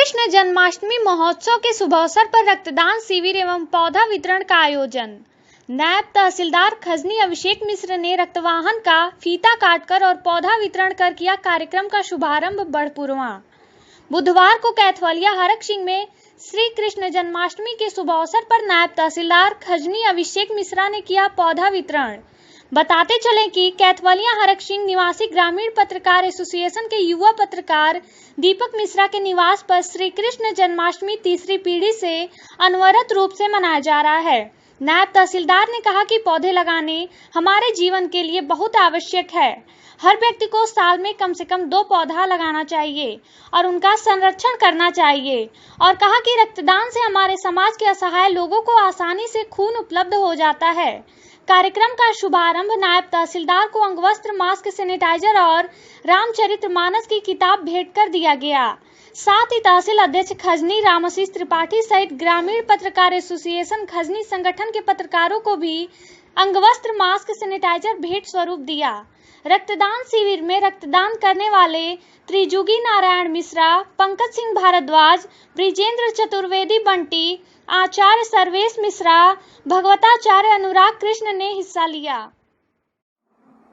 कृष्ण जन्माष्टमी महोत्सव के शुभ अवसर पर रक्तदान शिविर एवं पौधा वितरण का आयोजन। नायब तहसीलदार खजनी अभिषेक मिश्र ने रक्तवाहन का फीता काटकर और पौधा वितरण कर किया कार्यक्रम का शुभारंभ बड़पुरवा। बुधवार को कैथवलिया हरक सिंह में श्री कृष्ण जन्माष्टमी के शुभ अवसर पर नायब तहसीलदार खजनी अभिषेक मिश्रा ने किया पौधा वितरण। बताते चले कि कैथवलिया हरक सिंह निवासी ग्रामीण पत्रकार एसोसिएशन के युवा पत्रकार दीपक मिश्रा के निवास पर श्री कृष्ण जन्माष्टमी तीसरी पीढ़ी से अनवरत रूप से मनाया जा रहा है। नायब तहसीलदार ने कहा कि पौधे लगाने हमारे जीवन के लिए बहुत आवश्यक है। हर व्यक्ति को साल में कम से कम 2 पौधा लगाना चाहिए और उनका संरक्षण करना चाहिए और कहा कि रक्तदान से हमारे समाज के असहाय लोगों को आसानी से खून उपलब्ध हो जाता है। कार्यक्रम का शुभारंभ नायब तहसीलदार को अंगवस्त्र, मास्क, सैनिटाइजर और रामचरितमानस की किताब भेंट कर दिया गया। साथ ही तहसील अध्यक्ष खजनी रामाशीष त्रिपाठी सहित ग्रामीण पत्रकार एसोसिएशन खजनी संगठन के पत्रकारों को भी अंगवस्त्र, मास्क, सैनिटाइजर भेंट स्वरूप दिया। रक्तदान शिविर में रक्तदान करने वाले त्रिजुगी नारायण मिश्रा, पंकज सिंह भारद्वाज, ब्रिजेंद्र चतुर्वेदी बंटी, आचार्य सर्वेश मिश्रा, भगवताचार्य अनुराग कृष्ण ने हिस्सा लिया।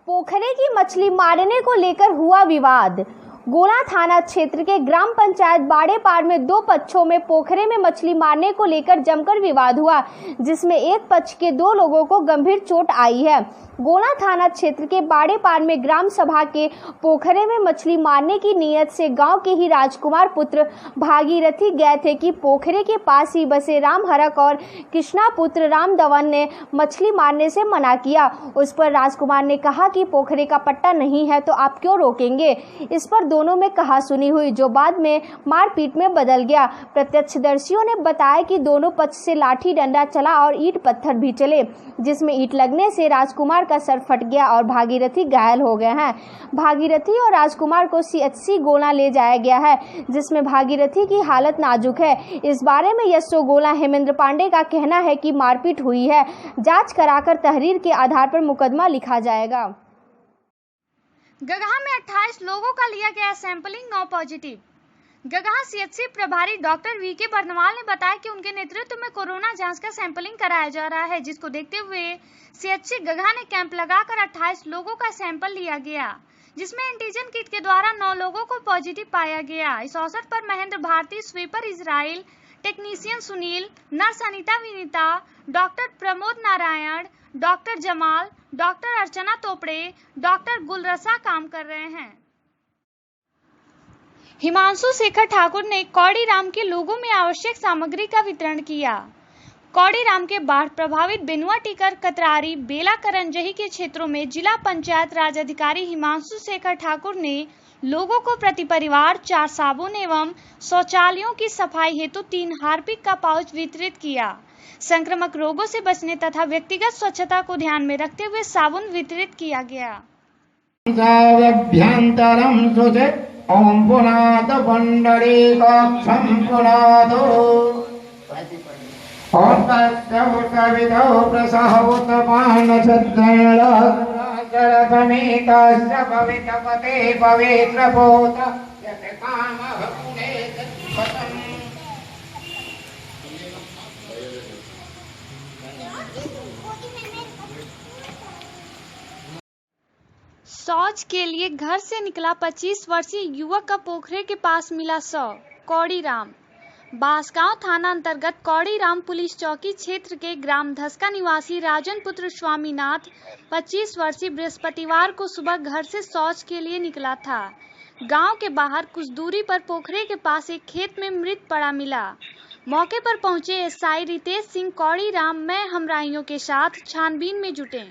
पोखरे की मछली मारने को लेकर हुआ विवाद। गोला थाना क्षेत्र के ग्राम पंचायत बाड़ेपार में 2 पक्षों में पोखरे में मछली मारने को लेकर जमकर विवाद हुआ, जिसमें एक पक्ष के 2 लोगों को गंभीर चोट आई है। गोला थाना क्षेत्र के बाड़ेपार में ग्राम सभा के पोखरे में मछली मारने की नीयत से गांव के ही राजकुमार पुत्र भागीरथी गए थे कि पोखरे के पास ही बसे राम हरक और कृष्णा पुत्र राम दवन ने मछली मारने से मना किया। उस पर राजकुमार ने कहा कि पोखरे का पट्टा नहीं है तो आप क्यों रोकेंगे। इस पर दोनों में कहासुनी हुई, जो बाद में मारपीट में बदल गया। प्रत्यक्षदर्शियों ने बताया कि दोनों पक्ष से लाठी डंडा चला और ईंट पत्थर भी चले, जिसमें ईंट लगने से राजकुमार का सर फट गया और भागीरथी घायल हो गए हैं। भागीरथी और राजकुमार को सीएचसी गोला ले जाया गया है, जिसमें भागीरथी की हालत नाजुक है। इस बारे में यशो गोला हेमेंद्र पांडे का कहना है कि मारपीट हुई है, जांच कराकर तहरीर के आधार पर मुकदमा लिखा जाएगा। गगहा में 28 लोगों का लिया गया सैंपलिंग, 9 पॉजिटिव। गगहा सीएचसी प्रभारी डॉक्टर वीके बर्नवाल ने बताया कि उनके नेतृत्व में कोरोना जांच का सैंपलिंग कराया जा रहा है, जिसको देखते हुए सीएचसी गगहा ने कैंप लगाकर 28 लोगों का सैंपल लिया गया, जिसमें एंटीजन किट के द्वारा 9 लोगों को पॉजिटिव पाया गया। इस अवसर पर Mahendra Bharti, sweeper Israel, technician Sunil, nurse Anita Vinita, doctor Pramod Narayan, doctor Jamal, doctor Archana Topde, doctor Gulrasa काम कर रहे हैं। हिमांशु शेखर ठाकुर ने कौड़ीराम के लोगों में आवश्यक सामग्री का वितरण किया। कौड़ीराम के बाढ़ प्रभावित बेनुआ, टीकर, कतरारी, बेला, करंजही के क्षेत्रों में जिला पंचायत राज अधिकारी हिमांशु शेखर ठाकुर ने लोगों को प्रति परिवार 4 साबुन एवं शौचालयों की सफाई हेतु 3 हार्पिक का पाउच वितरित किया। संक्रामक रोगों से बचने तथा व्यक्तिगत स्वच्छता को ध्यान में रखते हुए साबुन वितरित किया गया। ओम पुनाद पुंडरीकाक्षं पुनादो ओम तत्सवितौ प्रसहौत पानछद्रेण जलसमेतस्य पवित्रपते पवित्रभूत यत् कामः पुनेत पतम्। शौच के लिए घर से निकला 25 वर्षीय युवक का पोखरे के पास मिला शव। कौड़ीराम बांसगांव थाना अंतर्गत कौड़ीराम पुलिस चौकी क्षेत्र के ग्राम धसका निवासी राजन पुत्र स्वामीनाथ 25 वर्षीय बृहस्पतिवार को सुबह घर से शौच के लिए निकला था। गांव के बाहर कुछ दूरी पर पोखरे के पास एक खेत में मृत पड़ा मिला। मौके पर पहुंचे एसआई रितेश सिंह कौड़ीराम में हमराइयों के साथ छानबीन में जुटे।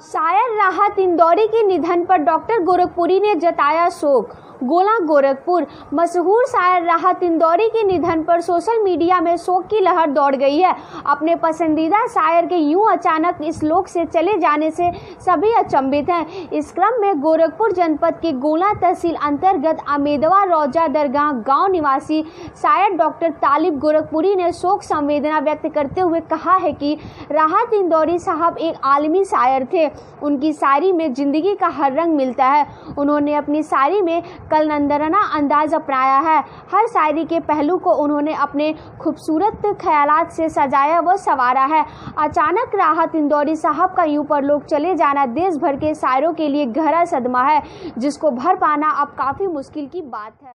शायर राहत इंदौरी के निधन पर डॉक्टर गोरखपुरी ने जताया शोक। गोला गोरखपुर मशहूर शायर राहत इंदौरी के निधन पर सोशल मीडिया में शोक की लहर दौड़ गई है। अपने पसंदीदा शायर के यूं अचानक इस लोक से चले जाने से सभी अचंभित हैं। इस क्रम में गोरखपुर जनपद के गोला तहसील अंतर्गत अमेदवा रौजा दरगाह गांव निवासी शायर डॉक्टर तालिब गोरखपुरी ने शोक संवेदना व्यक्त करते हुए कहा है कि राहत इंदौरी साहब एक आलमी शायर थे। उनकी शायरी में जिंदगी का हर रंग मिलता है। उन्होंने अपनी शायरी में कल नंदरना अंदाज अपनाया है। हर शायरी के पहलू को उन्होंने अपने खूबसूरत ख्यालात से सजाया व संवारा है। अचानक राहत इंदौरी साहब का यूं परलोक चले जाना देश भर के शायरों के लिए गहरा सदमा है, जिसको भर पाना अब काफ़ी मुश्किल की बात है।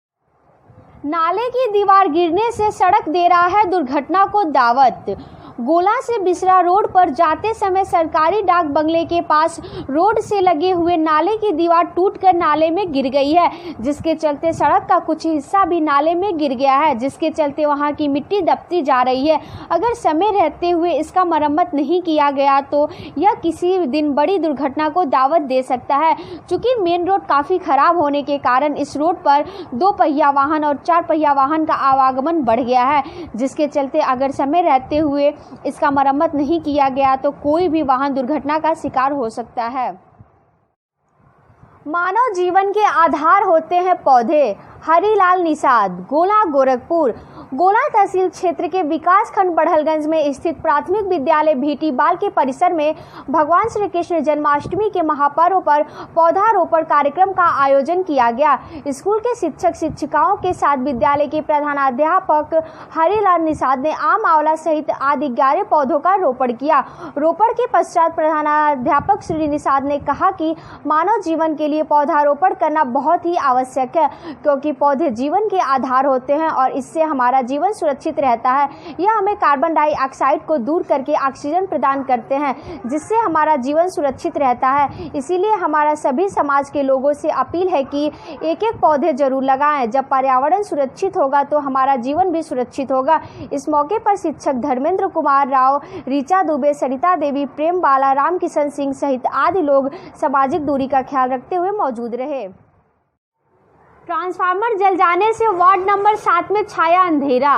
नाले की दीवार गिरने से सड़क दे रहा है दुर्घटना को दावत। गोला से बिसरा रोड पर जाते समय सरकारी डाक बंगले के पास रोड से लगे हुए नाले की दीवार टूटकर नाले में गिर गई है, जिसके चलते सड़क का कुछ हिस्सा भी नाले में गिर गया है, जिसके चलते वहां की मिट्टी दबती जा रही है। अगर समय रहते हुए इसका मरम्मत नहीं किया गया तो यह किसी दिन बड़ी दुर्घटना को दावत दे सकता है। चूँकि मेन रोड काफ़ी खराब होने के कारण इस रोड पर 2 पहिया वाहन और 4 पहिया वाहन का आवागमन बढ़ गया है, जिसके चलते अगर समय रहते हुए इसका मरम्मत नहीं किया गया तो कोई भी वाहन दुर्घटना का शिकार हो सकता है। मानव जीवन के आधार होते हैं पौधे। हरिलाल निषाद, गोला, गोरखपुर। गोला तहसील क्षेत्र के विकास खंड बढ़लगंज में स्थित प्राथमिक विद्यालय भीटी बाल के परिसर में भगवान श्री कृष्ण जन्माष्टमी के महापर्व पर पौधारोपण कार्यक्रम का आयोजन किया गया। स्कूल के शिक्षक शिक्षिकाओं के साथ विद्यालय के प्रधानाध्यापक हरिलाल निषाद ने आम, आंवला सहित आदि 11 पौधों का रोपण किया। रोपण के पश्चात प्रधानाध्यापक श्री निषाद ने कहा कि मानव जीवन के लिए पौधारोपण करना बहुत ही आवश्यक है, क्योंकि पौधे जीवन के आधार होते हैं और इससे हमारा जीवन सुरक्षित रहता है। यह हमें कार्बन डाइऑक्साइड को दूर करके ऑक्सीजन प्रदान करते हैं, जिससे हमारा जीवन सुरक्षित रहता है। इसीलिए हमारा सभी समाज के लोगों से अपील है कि एक-एक पौधे जरूर लगाएं। जब पर्यावरण सुरक्षित होगा तो हमारा जीवन भी सुरक्षित होगा। इस मौके पर शिक्षक धर्मेंद्र कुमार राव, ऋचा दुबे, सरिता देवी, प्रेम बाला, रामकिशन सिंह सहित आदि लोग सामाजिक दूरी का ख्याल रखते हुए मौजूद रहे। ट्रांसफार्मर जल जाने से वार्ड नंबर 7 में छाया अंधेरा।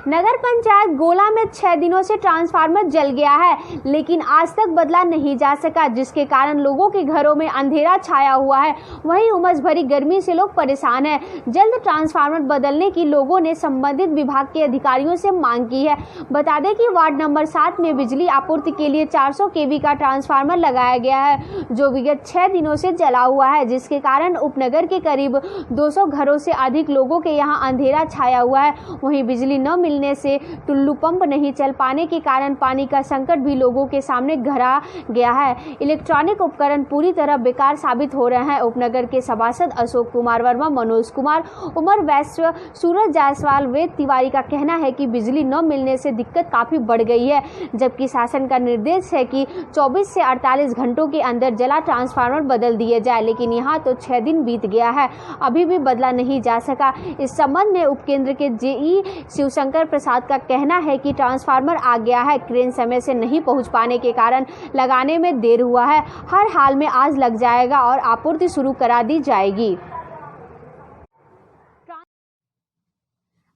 नगर पंचायत गोला में 6 दिनों से ट्रांसफार्मर जल गया है, लेकिन आज तक बदला नहीं जा सका, जिसके कारण लोगों के घरों में अंधेरा छाया हुआ है। वहीं उमस भरी गर्मी से लोग परेशान हैं। जल्द ट्रांसफार्मर बदलने की लोगों ने संबंधित विभाग के अधिकारियों से मांग की है। बता दें कि वार्ड नंबर 7 में बिजली आपूर्ति के लिए 400 kV का ट्रांसफार्मर लगाया गया है, जो विगत 6 दिनों से जला हुआ है, जिसके कारण उपनगर के करीब 200 घरों से अधिक लोगों के यहां अंधेरा छाया हुआ है। वहीं बिजली न मिलने से टुल्लू पंप नहीं चल पाने के कारण पानी का संकट भी लोगों के सामने घरा गया है। इलेक्ट्रॉनिक उपकरण पूरी तरह बेकार साबित हो रहे हैं। उपनगर के सभासद अशोक कुमार वर्मा, मनोज कुमार, उमर वैश्य, सूरज जायसवाल, वेद तिवारी का कहना है कि बिजली न मिलने से दिक्कत काफी बढ़ गई है, जबकि शासन का निर्देश है कि 24 से 48 घंटों के अंदर जला ट्रांसफार्मर बदल दिए जाए, लेकिन यहाँ तो 6 दिन बीत गया है, अभी भी बदला नहीं जा सका। इस संबंध में उपकेंद्र के जेई शिवशंकर प्रसाद का कहना है कि ट्रांसफार्मर आ गया है, क्रेन समय से नहीं पहुंच पाने के कारण लगाने में देर हुआ है। हर हाल में आज लग जाएगा और आपूर्ति शुरू करा दी जाएगी।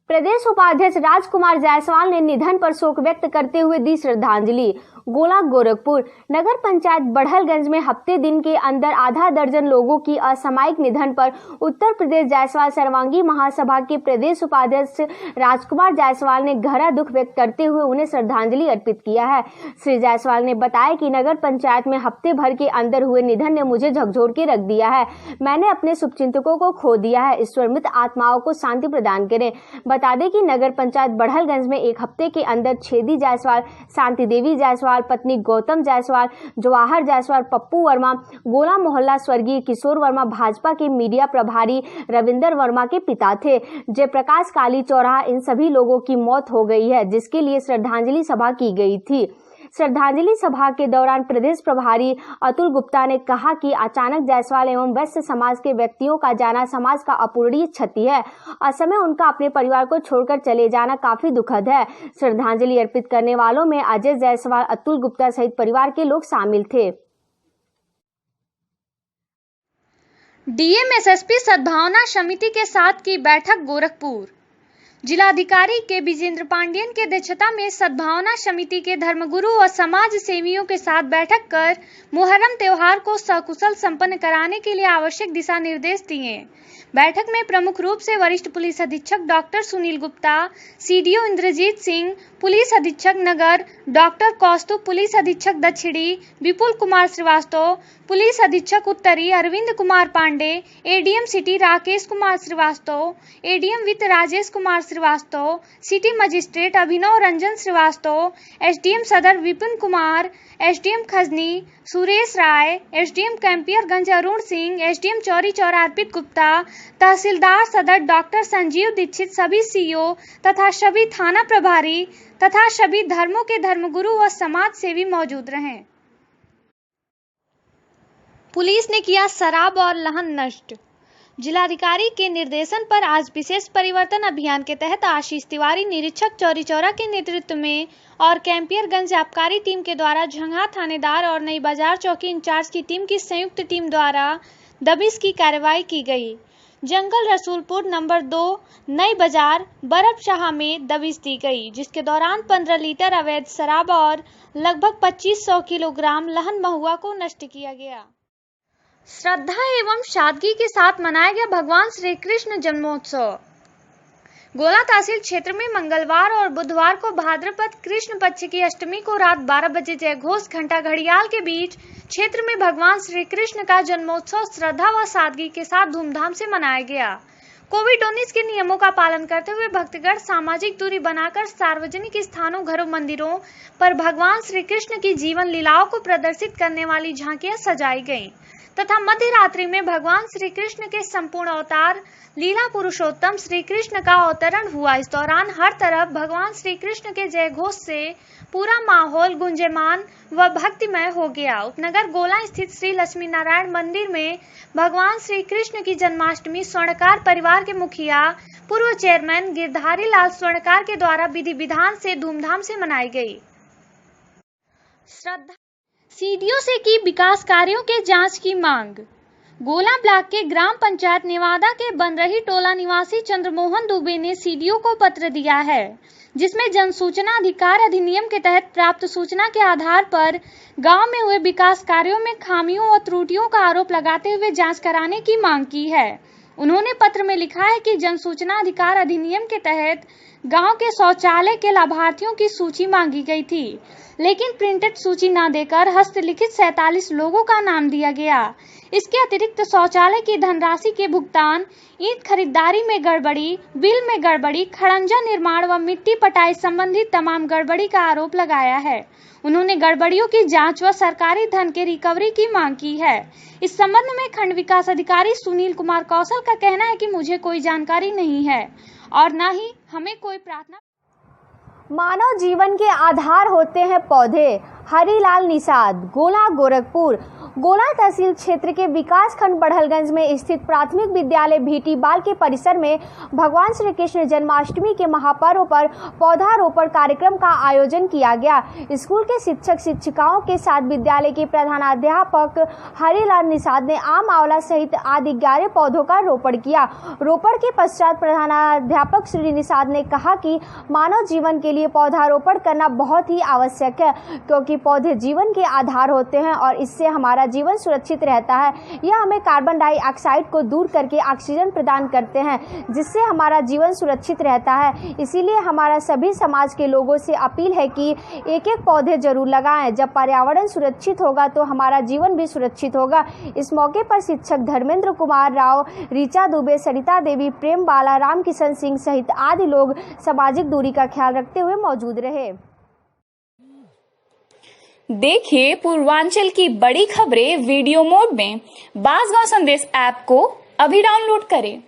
प्रदेश उपाध्यक्ष राजकुमार जायसवाल ने निधन पर शोक व्यक्त करते हुए दी श्रद्धांजलि। गोला, गोरखपुर। नगर पंचायत बढ़लगंज में हफ्ते दिन के अंदर आधा दर्जन लोगों की असामयिक निधन पर उत्तर प्रदेश जायसवाल सर्वांगी महासभा के प्रदेश उपाध्यक्ष राजकुमार जायसवाल ने गहरा दुख व्यक्त करते हुए उन्हें श्रद्धांजलि अर्पित किया है। श्री जायसवाल ने बताया कि नगर पंचायत में हफ्ते भर के अंदर हुए निधन ने मुझे झकझोर के रख दिया है। मैंने अपने शुभचिंतकों को खो दिया है। ईश्वर मृत आत्माओं को शांति प्रदान करें। बता दें कि नगर पंचायत बढ़लगंज में एक हफ्ते के अंदर छेदी जायसवाल, शांति देवी जायसवाल, पत्नी गौतम जायसवाल, जवाहर जायसवाल, पप्पू वर्मा, गोला मोहल्ला स्वर्गीय किशोर वर्मा, भाजपा के मीडिया प्रभारी रविंदर वर्मा के पिता थे, जयप्रकाश काली चौराहा, इन सभी लोगों की मौत हो गई है, जिसके लिए श्रद्धांजलि सभा की गई थी। श्रद्धांजलि सभा के दौरान प्रदेश प्रभारी अतुल गुप्ता ने कहा कि अचानक जायसवाल एवं वैश्य समाज के व्यक्तियों का जाना समाज का अपूरणीय क्षति है। असमय उनका अपने परिवार को छोड़कर चले जाना काफी दुखद है। श्रद्धांजलि अर्पित करने वालों में अजय जायसवाल, अतुल गुप्ता सहित परिवार के लोग शामिल थे। डीएम एसएसपी सद्भावना समिति के साथ की बैठक गोरखपुर। जिलाधिकारी के विजेंद्र पांडियन की अध्यक्षता में सद्भावना समिति के धर्मगुरु और समाज सेवियों के साथ बैठक कर मुहर्रम त्योहार को सकुशल संपन्न कराने के लिए आवश्यक दिशा निर्देश दिए। बैठक में प्रमुख रूप से वरिष्ठ पुलिस अधीक्षक doctor Sunil Gupta, CDO Indrajit Singh, police अधीक्षक नगर डॉक्टर कौस्तुभ, पुलिस अधीक्षक दक्षिणी विपुल कुमार श्रीवास्तव, पुलिस अधीक्षक उत्तरी Arvind Kumar Pandey, ADM city Rakesh Kumar Srivastava, ADM वित्त Rajesh Kumar Srivastava, city magistrate Abhinav Ranjan Srivastava, SDM Sadar Vipin Kumar, SDM Khajni Suresh Rai, SDM Campierganj Arun Singh, SDM Chauri Chaura Arpit Gupta, तहसीलदार सदर डॉक्टर संजीव दीक्षित, सभी सीओ तथा सभी थाना प्रभारी तथा सभी धर्मों के धर्मगुरु व समाज सेवी मौजूद रहे। पुलिस ने किया शराब और लहन नष्ट। जिलाधिकारी के निर्देशन पर आज विशेष परिवर्तन अभियान के तहत आशीष तिवारी निरीक्षक चौरी चौरा के नेतृत्व में और कैंपियरगंज आबकारी टीम के द्वारा झंगा थानेदार और नई बाजार चौकी इंचार्ज की टीम की संयुक्त टीम द्वारा दबिश की कार्रवाई की गई। जंगल रसूलपुर नंबर 2 नई बाजार बरफशाह में दबिश दी गई, जिसके दौरान 15 लीटर अवैध शराब और लगभग 2500 किलोग्राम लहन महुआ को नष्ट किया गया। श्रद्धा एवं सादगी के साथ मनाया गया भगवान श्री कृष्ण जन्मोत्सव। गोला तहसील क्षेत्र में मंगलवार और बुधवार को भाद्रपद कृष्ण पक्ष की अष्टमी को रात 12 बजे जयघोष घंटा घड़ियाल के बीच क्षेत्र में भगवान श्री कृष्ण का जन्मोत्सव श्रद्धा व सादगी के साथ धूमधाम से मनाया गया। कोविड-19 के नियमों का पालन करते हुए भक्तगण सामाजिक दूरी बनाकर सार्वजनिक स्थानों, घरों, मंदिरों पर भगवान श्री कृष्ण की जीवन लीलाओं को प्रदर्शित करने वाली झांकियां सजाई गईं तथा मध्य रात्रि में भगवान श्री कृष्ण के संपूर्ण अवतार लीला पुरुषोत्तम श्री कृष्ण का अवतरण हुआ। इस दौरान हर तरफ भगवान श्री कृष्ण के जय घोष से पूरा माहौल गुंजयमान व भक्तिमय हो गया। उपनगर गोला स्थित श्री लक्ष्मी नारायण मंदिर में भगवान श्री कृष्ण की जन्माष्टमी स्वर्णकार परिवार के मुखिया पूर्व चेयरमैन गिरधारी लाल स्वर्णकार के द्वारा विधि विधान से धूमधाम से मनाई गई। श्रद्धा सीडीओ से की विकास कार्यों के जांच की मांग। गोला ब्लॉक के ग्राम पंचायत नेवादा के बनरही टोला निवासी चंद्रमोहन दुबे ने सीडीओ को पत्र दिया है, जिसमें जन सूचना अधिकार अधिनियम के तहत प्राप्त सूचना के आधार पर गांव में हुए विकास कार्यों में खामियों और त्रुटियों का आरोप लगाते हुए जांच कराने की मांग की है। उन्होंने पत्र में लिखा है कि जन सूचना अधिकार अधिनियम के तहत गांव के शौचालय के लाभार्थियों की सूची मांगी गई थी, लेकिन प्रिंटेड सूची न देकर हस्तलिखित 47 लोगों का नाम दिया गया। इसके अतिरिक्त शौचालय की धनराशि के भुगतान, ईंट खरीदारी में गड़बड़ी, बिल में गड़बड़ी, खड़ंजा निर्माण व मिट्टी पटाई संबंधी तमाम गड़बड़ी का आरोप लगाया है। उन्होंने गड़बड़ियों की जांच व सरकारी धन के रिकवरी की मांग की है। इस संबंध में खंड विकास अधिकारी सुनील कुमार कौशल का कहना है कि मुझे कोई जानकारी नहीं है और न ही हमें कोई प्रार्थना। मानव जीवन के आधार होते हैं पौधे। हरिलाल निषाद, गोला गोरखपुर। गोला तहसील क्षेत्र के विकास खंड बढ़लगंज में स्थित प्राथमिक विद्यालय भीटी बाल के परिसर में भगवान श्री कृष्ण जन्माष्टमी के महापर्व पर पौधारोपण कार्यक्रम का आयोजन किया गया। स्कूल के शिक्षक शिक्षिकाओं के साथ विद्यालय के प्रधानाध्यापक हरिलाल निषाद ने आम, आंवला सहित आदि 11 पौधों का रोपण किया। रोपण के पश्चात प्रधानाध्यापक श्री निषाद ने कहा कि मानव जीवन के लिए पौधारोपण करना बहुत ही आवश्यक है, क्योंकि पौधे जीवन के आधार होते हैं और इससे हमारा जीवन सुरक्षित रहता है। यह हमें कार्बन डाइऑक्साइड को दूर करके ऑक्सीजन प्रदान करते हैं, जिससे हमारा जीवन सुरक्षित रहता है। इसीलिए हमारा सभी समाज के लोगों से अपील है कि एक एक पौधे जरूर लगाएं। जब पर्यावरण सुरक्षित होगा तो हमारा जीवन भी सुरक्षित होगा। इस मौके पर शिक्षक धर्मेंद्र कुमार राव, रीचा दुबे, सरिता देवी, प्रेम बाला, राम किशन सिंह सहित आदि लोग सामाजिक दूरी का ख्याल रखते हुए मौजूद रहे। देखिए पूर्वांचल की बड़ी खबरें वीडियो मोड में बाज़गांव संदेश ऐप को अभी डाउनलोड करें।